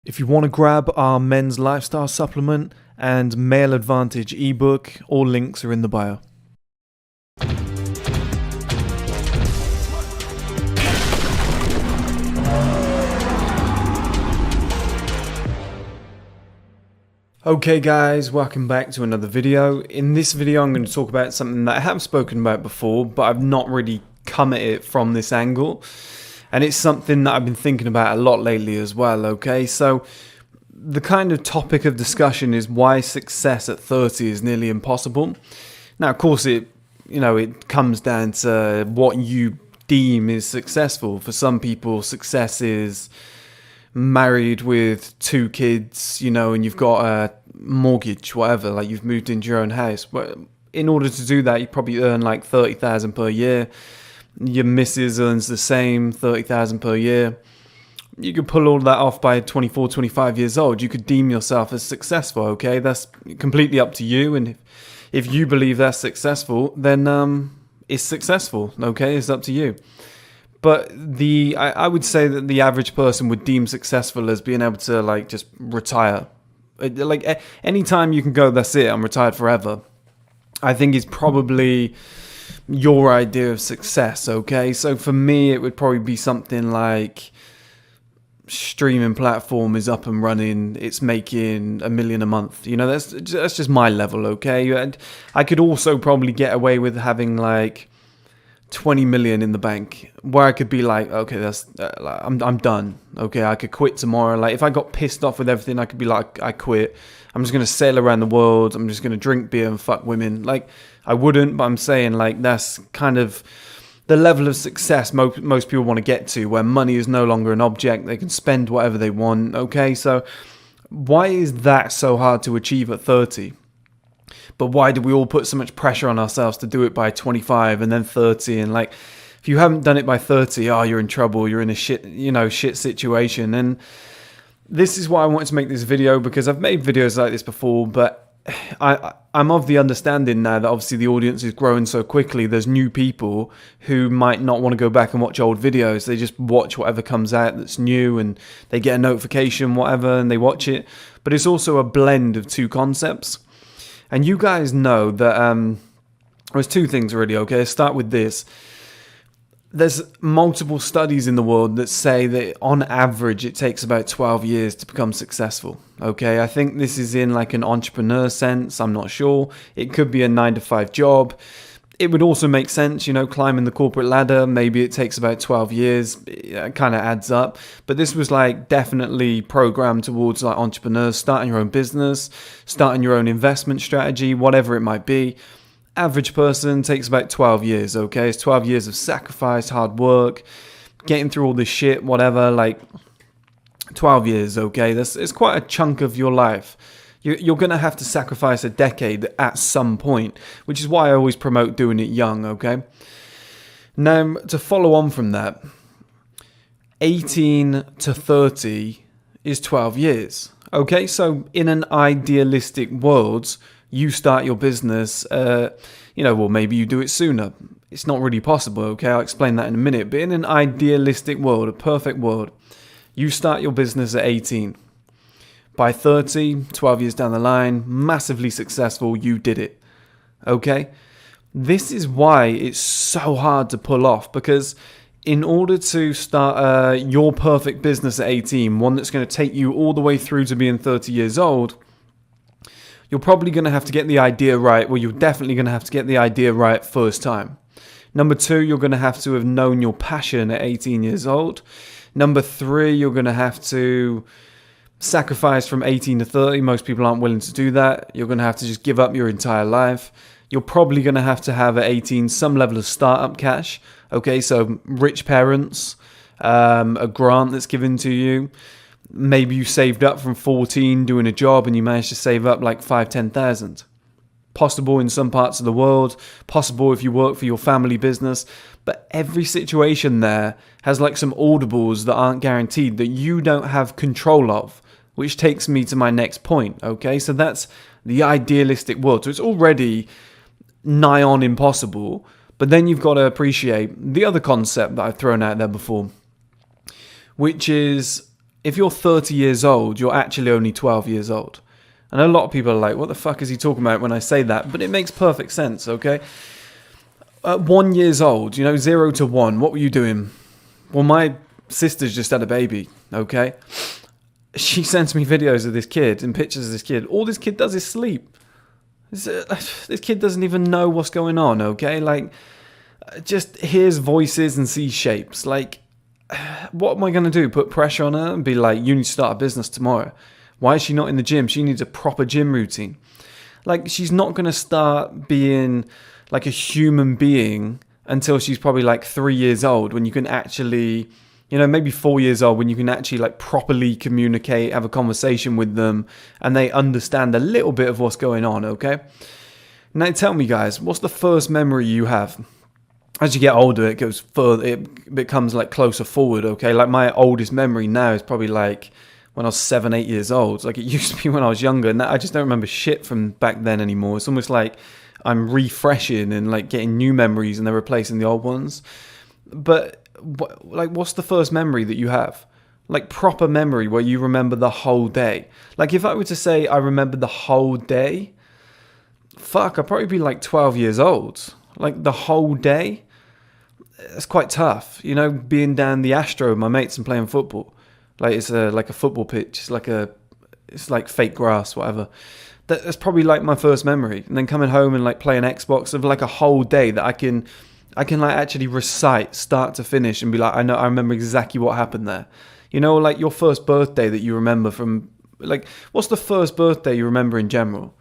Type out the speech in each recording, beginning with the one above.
If you want to grab our men's lifestyle supplement and male advantage ebook, all links are in the bio. Okay guys, welcome back to another video. In this video I'm going to talk about something that I have spoken about before, but I've not really come at it from this angle. And it's something that I've been thinking about a lot lately as well, okay? So the kind of topic of discussion is why success at 30 is nearly impossible. Now, of course, it comes down to what you deem is successful. For some people, success is married with 2 kids, and you've got a mortgage, whatever, like you've moved into your own house. But in order to do that, you probably earn like 30,000 per year. Your missus earns the same, 30,000 per year. You could pull all that off by 24, 25 years old. You could deem yourself as successful, okay? That's completely up to you. And if you believe that's successful, then it's successful, okay? It's up to you. But I would say that the average person would deem successful as being able to just retire. Anytime you can go, that's it, I'm retired forever, I think is probably your idea of success, okay? So for me, it would probably be something like streaming platform is up and running, it's making $1 million a month. That's just my level, okay? And I could also probably get away with having like 20 million in the bank, where I could be like, okay, that's I'm done. Okay, I could quit tomorrow. Like if I got pissed off with everything, I could be like, I quit. I'm just gonna sail around the world. I'm just gonna drink beer and fuck women. Like I wouldn't, but I'm saying like that's kind of the level of success most people want to get to, where money is no longer an object. They can spend whatever they want. Okay, so why is that so hard to achieve at 30? But why do we all put so much pressure on ourselves to do it by 25 and then 30? And like, if you haven't done it by 30, you're in trouble. You're in a shit situation. And this is why I wanted to make this video, because I've made videos like this before, but I'm of the understanding now that obviously the audience is growing so quickly. There's new people who might not want to go back and watch old videos. They just watch whatever comes out that's new and they get a notification, whatever, and they watch it. But it's also a blend of two concepts. And you guys know that there's 2 things really, okay? Let's start with this. There's multiple studies in the world that say that on average it takes about 12 years to become successful, okay? I think this is in like an entrepreneur sense, I'm not sure. It could be a 9-to-5 job. It would also make sense, climbing the corporate ladder, maybe it takes about 12 years. It kind of adds up. But this was like definitely programmed towards like entrepreneurs, starting your own business, starting your own investment strategy, whatever it might be. Average person takes about 12 years, okay? It's 12 years of sacrifice, hard work, getting through all this shit, whatever, like 12 years, okay? It's quite a chunk of your life. You're going to have to sacrifice a decade at some point, which is why I always promote doing it young, okay? Now, to follow on from that, 18 to 30 is 12 years, okay? So in an idealistic world, you start your business, maybe you do it sooner. It's not really possible, okay? I'll explain that in a minute. But in an idealistic world, a perfect world, you start your business at 18. By 30, 12 years down the line, massively successful, you did it, okay? This is why it's so hard to pull off, because in order to start your perfect business at 18, one that's going to take you all the way through to being 30 years old, you're probably going to have to get the idea right. Well, you're definitely going to have to get the idea right first time. Number 2, you're going to have to have known your passion at 18 years old. Number 3, you're going to have to sacrifice from 18 to 30. Most people aren't willing to do that. You're going to have to just give up your entire life. You're probably going to have at 18 some level of startup cash. Okay, so rich parents, a grant that's given to you. Maybe you saved up from 14 doing a job and you managed to save up like 5,000-10,000. Possible in some parts of the world, possible if you work for your family business, but every situation there has like some audibles that aren't guaranteed, that you don't have control of, which takes me to my next point, okay? So that's the idealistic world. So it's already nigh on impossible, but then you've got to appreciate the other concept that I've thrown out there before, which is if you're 30 years old, you're actually only 12 years old. And a lot of people are like, what the fuck is he talking about when I say that? But it makes perfect sense, okay? At 1 year old, 0 to 1, what were you doing? Well, my sister's just had a baby, okay? She sends me videos of this kid and pictures of this kid. All this kid does is sleep. This kid doesn't even know what's going on, okay? Like, just hears voices and sees shapes. Like, what am I going to do? Put pressure on her and be like, you need to start a business tomorrow. Why is she not in the gym? She needs a proper gym routine. Like, she's not going to start being like a human being until she's probably like 3 years old, when you can actually, maybe 4 years old, when you can actually like properly communicate, have a conversation with them, and they understand a little bit of what's going on, okay? Now tell me, guys, what's the first memory you have? As you get older, it goes further, it becomes like closer forward, okay? Like my oldest memory now is probably like when I was 7, 8 years old. Like it used to be when I was younger, and I just don't remember shit from back then anymore. It's almost like I'm refreshing and like getting new memories and they're replacing the old ones. But what's the first memory that you have? Like proper memory where you remember the whole day. Like if I were to say I remember the whole day, fuck, I'd probably be like 12 years old. Like the whole day. It's quite tough, being down the Astro with my mates and playing football. Like it's like a football pitch. It's like fake grass, whatever. That's probably like my first memory. And then coming home and like playing Xbox of like a whole day that I can like actually recite start to finish and be like, I remember exactly what happened there. Like your first birthday that you remember from, like, what's the first birthday you remember in general?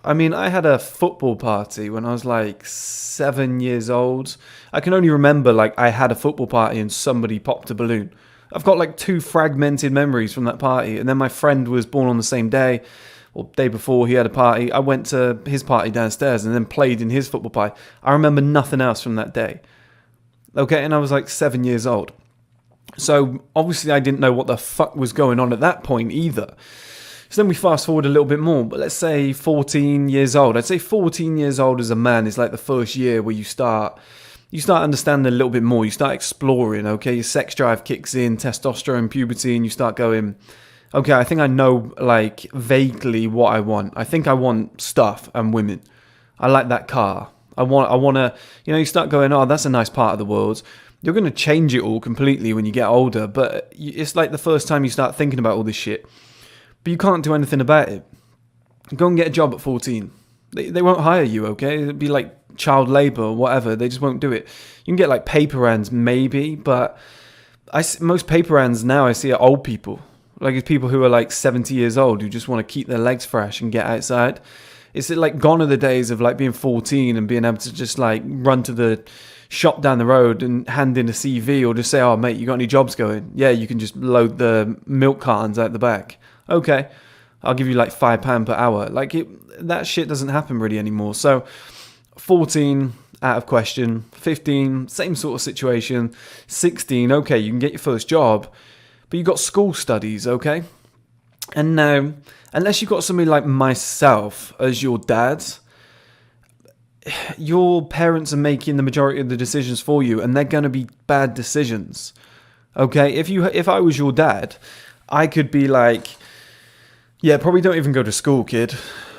I mean, I had a football party when I was like 7 years old. I can only remember like I had a football party and somebody popped a balloon. I've got like 2 fragmented memories from that party. And then my friend was born on the same day, or day before he had a party. I went to his party downstairs and then played in his football party. I remember nothing else from that day. Okay, and I was like 7 years old. So obviously I didn't know what the fuck was going on at that point either. So then we fast forward a little bit more, but let's say 14 years old. I'd say 14 years old as a man is like the first year where you start understanding a little bit more. You start exploring, okay? Your sex drive kicks in, testosterone, puberty, and you start going, okay, I think I know like vaguely what I want. I think I want stuff and women. I like that car. I want to, you start going, oh, that's a nice part of the world. You're going to change it all completely when you get older, but it's like the first time you start thinking about all this shit. But you can't do anything about it. Go and get a job at 14. They won't hire you, okay? It'd be like child labour or whatever. They just won't do it. You can get like paper hands maybe, but most paper hands now I see are old people. Like it's people who are like 70 years old who just want to keep their legs fresh and get outside. It's like gone are the days of like being 14 and being able to just like run to the shop down the road and hand in a CV or just say, oh mate, you got any jobs going? Yeah, you can just load the milk cartons out the back. Okay, I'll give you like £5 per hour. Like that shit doesn't happen really anymore. So 14, out of question. 15, same sort of situation. 16, okay, you can get your first job, but you got school studies, okay? And now, unless you've got somebody like myself as your dad, your parents are making the majority of the decisions for you, and they're going to be bad decisions, okay? If I was your dad, I could be like, yeah, probably don't even go to school, kid.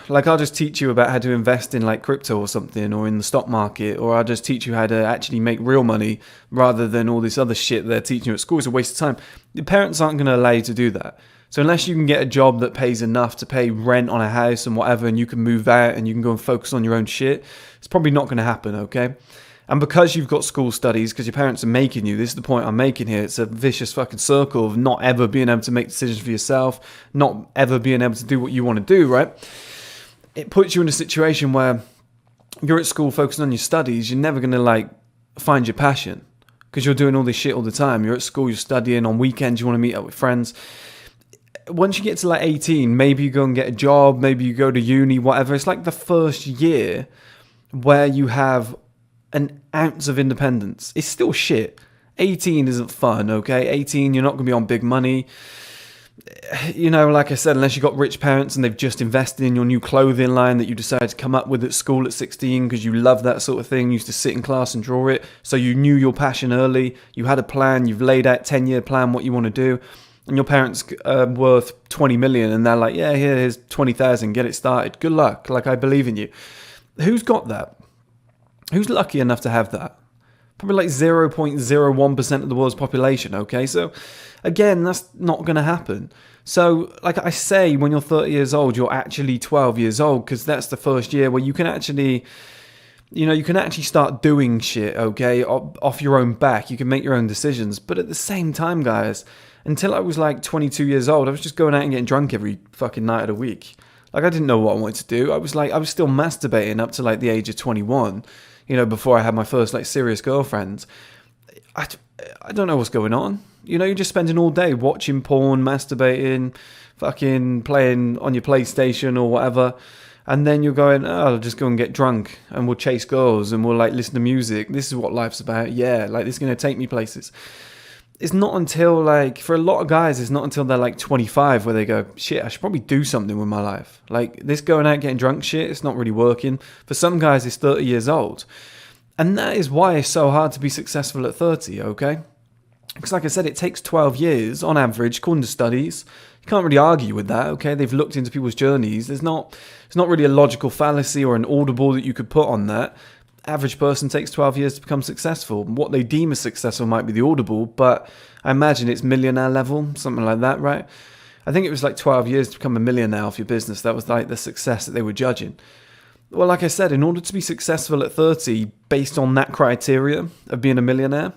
Like, I'll just teach you about how to invest in, like, crypto or something, or in the stock market, or I'll just teach you how to actually make real money rather than all this other shit they're teaching you at school. It's a waste of time. Your parents aren't going to allow you to do that. So unless you can get a job that pays enough to pay rent on a house and whatever, and you can move out and you can go and focus on your own shit, it's probably not going to happen, okay? And because you've got school studies, because your parents are making you, this is the point I'm making here, it's a vicious fucking circle of not ever being able to make decisions for yourself, not ever being able to do what you want to do, right? It puts you in a situation where you're at school focusing on your studies, you're never going to, like, find your passion, because you're doing all this shit all the time. You're at school, you're studying, on weekends you want to meet up with friends. Once you get to, like, 18, maybe you go and get a job, maybe you go to uni, whatever. It's like the first year where you have an ounce of independence. It's still shit. 18 isn't fun, okay? 18, you're not going to be on big money. You know, like I said, unless you got rich parents and they've just invested in your new clothing line that you decided to come up with at school at 16 because you love that sort of thing, you used to sit in class and draw it, so you knew your passion early, you had a plan, you've laid out 10-year plan what you want to do, and your parents are worth 20 million and they're like, yeah, here's 20,000, get it started. Good luck, like, I believe in you. Who's got that? Who's lucky enough to have that? Probably like 0.01% of the world's population, okay? So, again, that's not going to happen. So, like I say, when you're 30 years old, you're actually 12 years old, because that's the first year where you can actually, you can actually start doing shit, okay, off your own back. You can make your own decisions. But at the same time, guys, until I was like 22 years old, I was just going out and getting drunk every fucking night of the week. Like, I didn't know what I wanted to do. I was still masturbating up to like the age of 21. Before I had my first like serious girlfriend. I don't know what's going on. You're just spending all day watching porn, masturbating, fucking playing on your PlayStation or whatever. And then you're going, oh, I'll just go and get drunk and we'll chase girls and we'll like listen to music. This is what life's about. Yeah, like this is going to take me places. It's not until like, for a lot of guys, it's not until they're like 25 where they go, shit, I should probably do something with my life. Like this going out getting drunk shit, it's not really working. For some guys, it's 30 years old. And that is why it's so hard to be successful at 30, okay? Because like I said, it takes 12 years on average, according to studies. You can't really argue with that, okay? They've looked into people's journeys. It's not really a logical fallacy or an audible that you could put on that. Average person takes 12 years to become successful. What they deem as successful might be the audible, but I imagine it's millionaire level, something like that, right? I think it was like 12 years to become a millionaire off your business. That was like the success that they were judging. Well, like I said, in order to be successful at 30, based on that criteria of being a millionaire,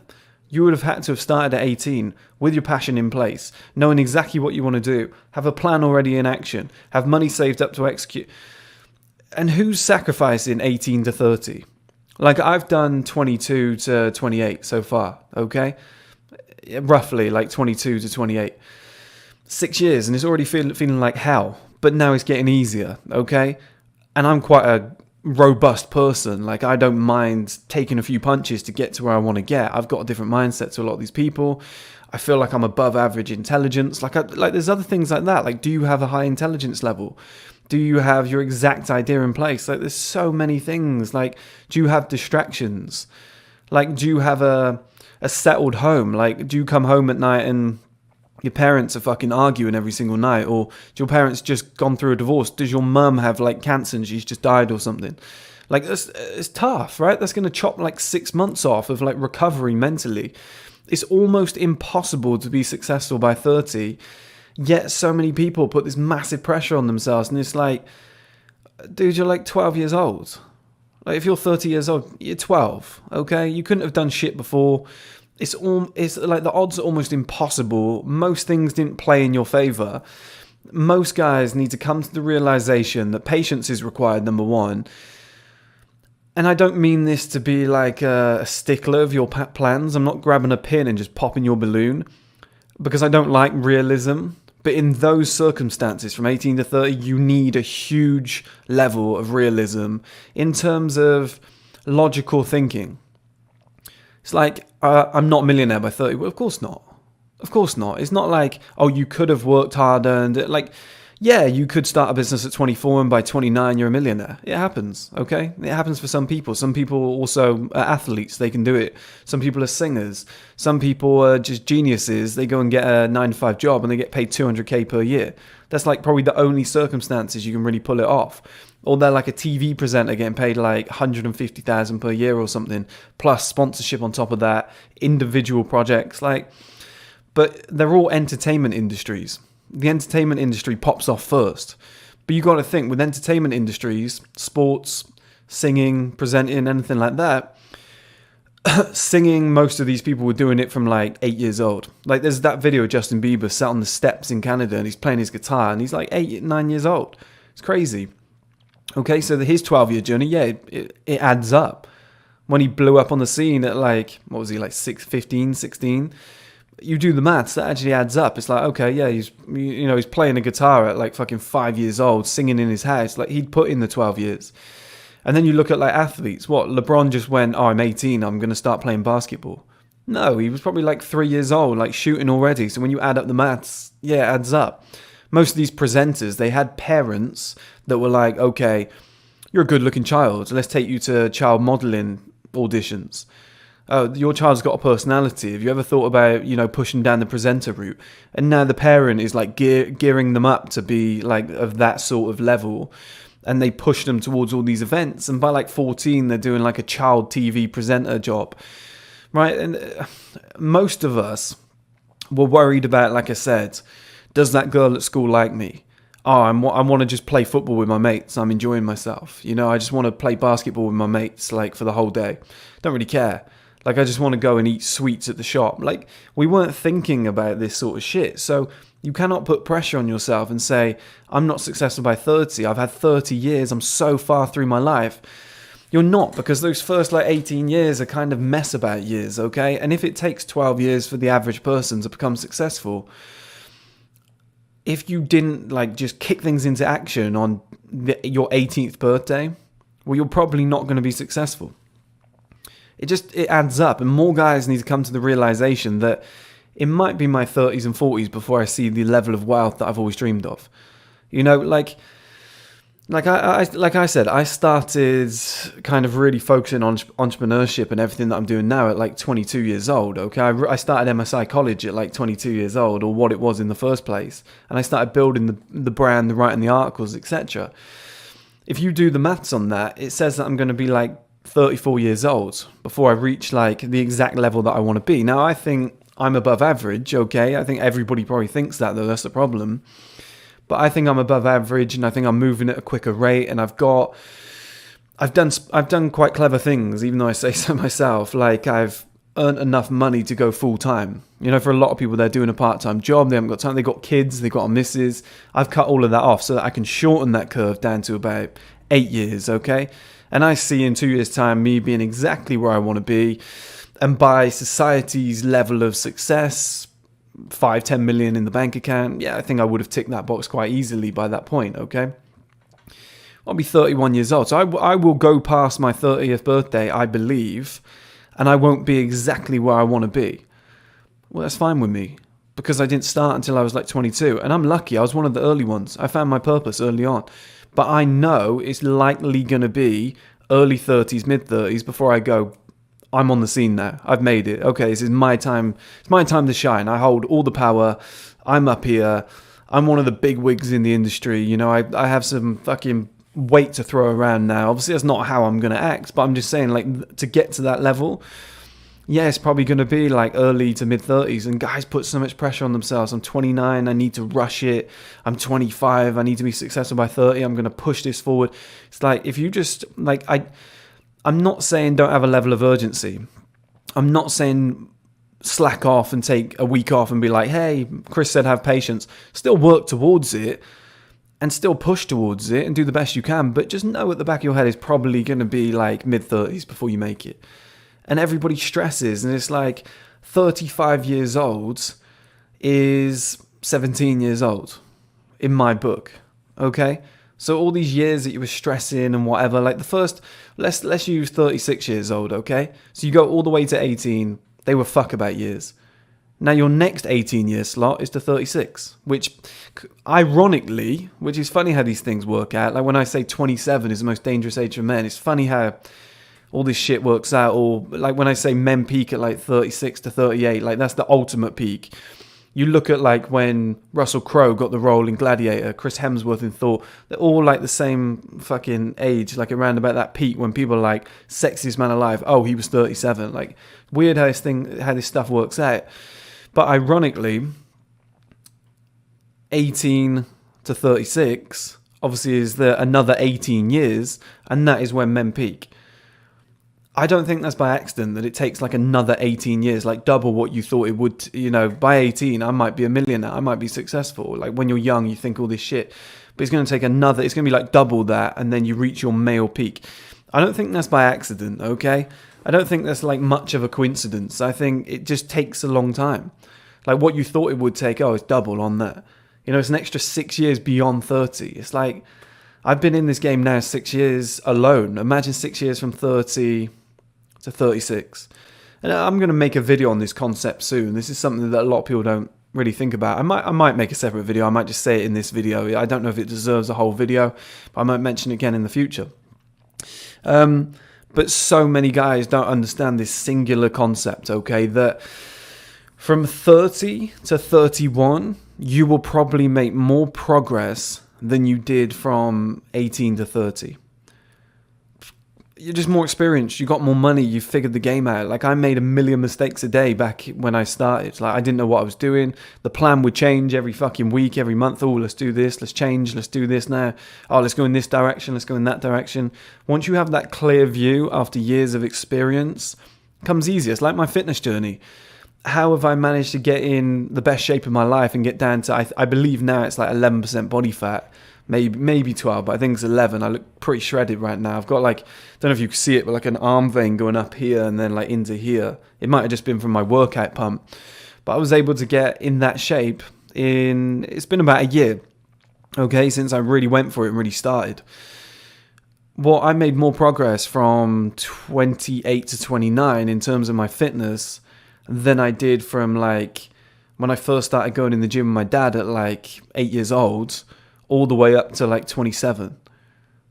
you would have had to have started at 18 with your passion in place, knowing exactly what you want to do, have a plan already in action, have money saved up to execute. And who's sacrificing 18 to 30? Like, I've done 22 to 28 so far, okay? Roughly, like 22 to 28. 6 years, and it's already feeling like hell. But now it's getting easier, okay? And I'm quite a robust person. Like, I don't mind taking a few punches to get to where I want to get. I've got a different mindset to a lot of these people. I feel like I'm above average intelligence. Like there's other things like that. Like, do you have a high intelligence level? Do you have your exact idea in place? Like, there's so many things. Like, do you have distractions? Like, do you have a settled home? Like, do you come home at night and your parents are fucking arguing every single night? Or do your parents just gone through a divorce? Does your mum have, like, cancer and she's just died or something? Like, it's tough, right? That's going to chop, like, 6 months off of, like, recovery mentally. It's almost impossible to be successful by 30. Yet so many people put this massive pressure on themselves, and it's like, dude, you're like 12 years old. Like, if you're 30 years old, you're 12, okay? You couldn't have done shit before. It's like the odds are almost impossible. Most things didn't play in your favor. Most guys need to come to the realization that patience is required, number one. And I don't mean this to be like a stickler of your plans. I'm not grabbing a pin and just popping your balloon, because I don't like realism. But in those circumstances, from 18 to 30, you need a huge level of realism in terms of logical thinking. It's like, I'm not a millionaire by 30. Well, of course not. Of course not. It's not like, oh, you could have worked harder. And like, yeah, you could start a business at 24 and by 29 you're a millionaire. It happens, okay? It happens for some people. Some people also are athletes. They can do it. Some people are singers. Some people are just geniuses. They go and get a 9-to-5 job and they get paid 200k per year. That's like probably the only circumstances you can really pull it off. Or they're like a TV presenter getting paid like 150,000 per year or something, plus sponsorship on top of that, individual projects. But they're all entertainment industries. The entertainment industry pops off first. But you got to think, with entertainment industries, sports, singing, presenting, anything like that, singing, most of these people were doing it from like 8 years old. Like, there's that video of Justin Bieber sat on the steps in Canada and he's playing his guitar and he's like 8, 9 years old. It's crazy. Okay, so his 12-year journey, yeah, it adds up. When he blew up on the scene at like, what was he, like 15, 16? You do the maths, that actually adds up. It's like, okay, yeah, he's playing a guitar at like fucking 5 years old, singing in his house. Like, he'd put in the 12 years. And then you look at like athletes. What, LeBron just went, oh, I'm 18, I'm going to start playing basketball. No, he was probably like 3 years old, like shooting already. So when you add up the maths, yeah, it adds up. Most of these presenters, they had parents that were like, okay, you're a good-looking child. Let's take you to child modelling auditions. Oh, your child's got a personality. Have you ever thought about, pushing down the presenter route? And now the parent is like gearing them up to be like of that sort of level. And they push them towards all these events. And by like 14, they're doing like a child TV presenter job. Right? And most of us were worried about, like I said, does that girl at school like me? Oh, I want to just play football with my mates. I'm enjoying myself. I just want to play basketball with my mates, like, for the whole day. Don't really care. Like, I just want to go and eat sweets at the shop. Like, we weren't thinking about this sort of shit. So you cannot put pressure on yourself and say, I'm not successful by 30. I've had 30 years. I'm so far through my life. You're not, because those first, 18 years are kind of mess about years, okay? And if it takes 12 years for the average person to become successful, if you didn't, just kick things into action on your 18th birthday, well, you're probably not going to be successful. It adds up, and more guys need to come to the realization that it might be my 30s and 40s before I see the level of wealth that I've always dreamed of. Like I said, I started kind of really focusing on entrepreneurship and everything that I'm doing now at 22 years old, okay? I started MSI college at 22 years old, or what it was in the first place, and I started building the brand, writing the articles, etc. If you do the maths on that, it says that I'm going to be 34 years old before I reach the exact level that I want to be. Now, I think I'm above average, okay? I think everybody probably thinks that, though. That's the problem. But I think I'm above average, and I think I'm moving at a quicker rate, and I've done quite clever things, even though I say so myself. I've earned enough money to go full time. For a lot of people, they're doing a part-time job, they haven't got time, they've got kids, they've got a missus. I've cut all of that off so that I can shorten that curve down to about 8 years, okay? And I see in 2 years' time me being exactly where I want to be, and by society's level of success, 5-10 million in the bank account, yeah, I think I would have ticked that box quite easily by that point, okay? I'll be 31 years old, so I will go past my 30th birthday, I believe, and I won't be exactly where I want to be. Well, that's fine with me, because I didn't start until I was 22, and I'm lucky, I was one of the early ones. I found my purpose early on, but I know it's likely going to be early 30s, mid 30s before I go, I'm on the scene now. I've made it. Okay, this is my time. It's my time to shine. I hold all the power. I'm up here. I'm one of the big wigs in the industry. I have some fucking weight to throw around now. Obviously, that's not how I'm going to act, but I'm just saying, to get to that level, yeah, it's probably going to be early to mid 30s. And guys put so much pressure on themselves. I'm 29. I need to rush it. I'm 25. I need to be successful by 30. I'm going to push this forward. It's if you just, I'm not saying don't have a level of urgency. I'm not saying slack off and take a week off and be hey, Chris said have patience. Still work towards it and still push towards it and do the best you can. But just know at the back of your head it's probably going to be mid-30s before you make it. And everybody stresses, and it's 35 years old is 17 years old in my book, okay? So all these years that you were stressing and whatever, the first, let's use 36 years old, okay? So you go all the way to 18, they were fuck about years. Now your next 18-year slot is to 36, which ironically, which is funny how these things work out. When I say 27 is the most dangerous age for men, it's funny how all this shit works out. Or when I say men peak at 36 to 38, that's the ultimate peak. You look at when Russell Crowe got the role in Gladiator, Chris Hemsworth in Thor, they're all the same fucking age, around about that peak when people are sexiest man alive. Oh, he was 37. Weird how this stuff works out. But ironically, 18 to 36 obviously is another 18 years, and that is when men peak. I don't think that's by accident that it takes another 18 years, double what you thought it would. By 18, I might be a millionaire. I might be successful. When you're young, you think all this shit. But it's going to take it's going to be double that, and then you reach your male peak. I don't think that's by accident, okay? I don't think that's much of a coincidence. I think it just takes a long time. What you thought it would take, it's double on that. It's an extra 6 years beyond 30. It's I've been in this game now 6 years alone. Imagine 6 years from 30 to 36. And I'm going to make a video on this concept soon. This is something that a lot of people don't really think about. I might make a separate video. I might just say it in this video. I don't know if it deserves a whole video, but I might mention it again in the future. But so many guys don't understand this singular concept, okay, that from 30 to 31, you will probably make more progress than you did from 18 to 30. You're just more experienced. You got more money. You figured the game out. Like, I made a million mistakes a day back when I started. Like, I didn't know what I was doing. The plan would change every fucking week, every month. Oh, let's do this. Let's change. Let's do this now. Oh, let's go in this direction. Let's go in that direction. Once you have that clear view after years of experience, it comes easier. It's like my fitness journey. How have I managed to get in the best shape of my life and get down to, I believe now it's like 11% body fat. Maybe 12, but I think it's 11. I look pretty shredded right now. I've got like, don't know if you can see it, but like an arm vein going up here and then like into here. It might have just been from my workout pump. But I was able to get in that shape it's been about a year, okay, since I really went for it and really started. Well, I made more progress from 28 to 29 in terms of my fitness than I did from like when I first started going in the gym with my dad at like 8 years old, all the way up to like 27,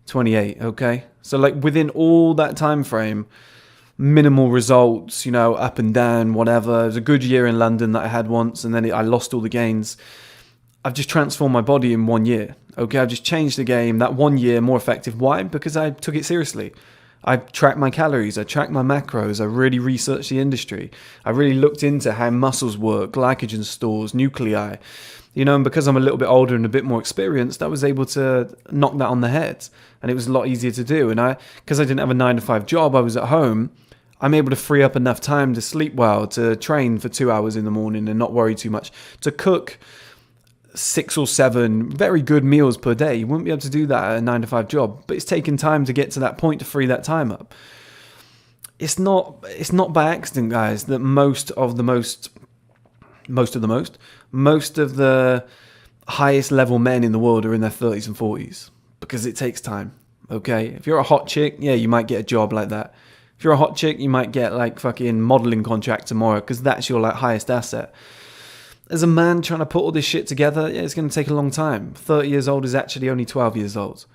28, okay? So like within all that time frame, minimal results, up and down, whatever. It was a good year in London that I had once, and then I lost all the gains. I've just transformed my body in 1 year, okay? I've just changed the game, that 1 year more effective. Why? Because I took it seriously. I tracked my calories, I tracked my macros, I really researched the industry. I really looked into how muscles work, glycogen stores, nuclei. And because I'm a little bit older and a bit more experienced, I was able to knock that on the head. And it was a lot easier to do. And because I didn't have a 9-to-5 job, I was at home. I'm able to free up enough time to sleep well, to train for 2 hours in the morning and not worry too much, to cook 6 or 7 very good meals per day. You wouldn't be able to do that at a 9-to-5 job. But it's taken time to get to that point to free that time up. It's not by accident, guys, that most of the highest level men in the world are in their 30s and 40s, because it takes time, okay? If you're a hot chick, yeah, you might get a job like that. If you're a hot chick, you might get like fucking modeling contract tomorrow, because that's your like highest asset. As a man trying to put all this shit together, yeah, it's going to take a long time. 30 years old is actually only 12 years old.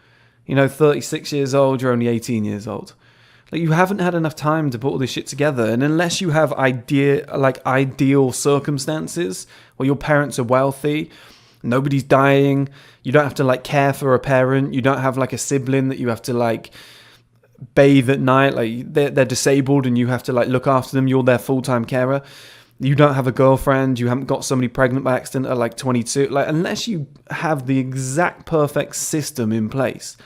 36 years old, you're only 18 years old. Like, you haven't had enough time to put all this shit together. And unless you have ideal circumstances where your parents are wealthy, nobody's dying, you don't have to like care for a parent, you don't have like a sibling that you have to like bathe at night, like they're disabled and you have to like look after them, you're their full-time carer. You don't have a girlfriend, you haven't got somebody pregnant by accident at like 22. Like, unless you have the exact perfect system in place,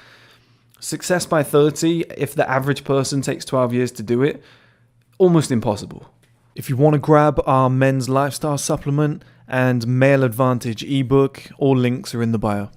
success by 30, if the average person takes 12 years to do it, almost impossible. If you want to grab our men's lifestyle supplement and male advantage ebook, all links are in the bio.